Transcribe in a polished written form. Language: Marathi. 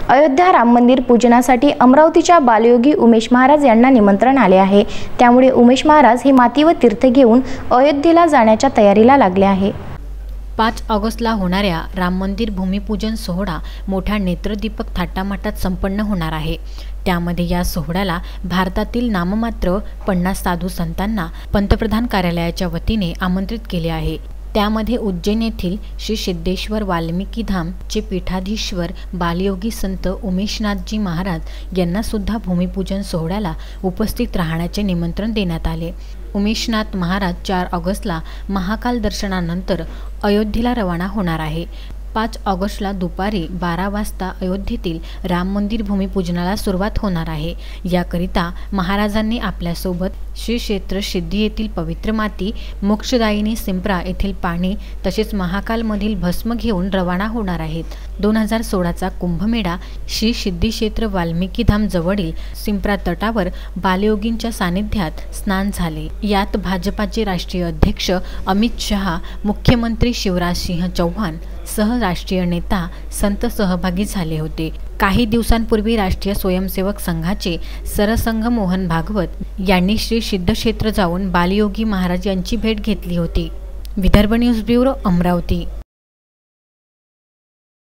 अयोध्या राम मंदिर पूजनासाठी अमरावतीच्या बालयोगी उमेश महाराज यांना निमंत्रण आले आहे। त्यामुळे उमेश महाराज हे माती व तीर्थ घेऊन अयोध्येला जाण्याच्या तयारीला लागले आहे। 5 ऑगस्टला होणाऱ्या राम मंदिर भूमिपूजन सोहळा मोठ्या नेत्रदीपक थाटामाटात संपन्न होणार आहे। त्यामध्ये या सोहळ्याला भारतातील नाममात्र 50 साधू संतांना पंतप्रधान कार्यालयाच्या वतीने आमंत्रित केले आहे। त्यामध्ये उज्जैन येथील श्री सिद्धेश्वर वाल्मिकी धाम चे पीठाधीश्वर बालयोगी संत उमेशनाथजी महाराज यांना सुद्धा भूमिपूजन सोहळ्याला उपस्थित राहण्याचे निमंत्रण देण्यात आले। उमेशनाथ महाराज 4 ऑगस्टला महाकाल दर्शनानंतर अयोध्येला रवाना होणार आहे। 5 ऑगस्टला दुपारी 12 वाजता अयोध्येतील राम मंदिर भूमिपूजनाला सुरुवात होणार आहे। याकरिता महाराजांनी आपल्यासोबत श्री क्षेत्र सिद्धी येथील पवित्र माती, मोक्षदायिनी सिंप्रा येथील पाणी तसेच महाकालमधील भस्म घेऊन रवाना होणार आहेत। 2016चा कुंभमेळा श्री सिद्धी क्षेत्र वाल्मिकी धाम जवळील सिंप्रा तटावर बालयोगींच्या सानिध्यात स्नान झाले। यात भाजपाचे राष्ट्रीय अध्यक्ष अमित शहा, मुख्यमंत्री शिवराज सिंह चौहान सह राष्ट्रीय नेता संत सहभागी झाले होते। काही दिवसांपूर्वी राष्ट्रीय स्वयंसेवक संघाचे सरसंघ मोहन भागवत यांनी श्री सिद्धक्षेत्र जाऊन बालयोगी महाराज यांची भेट घेतली होती। Vidarbha news bureau, Amravati.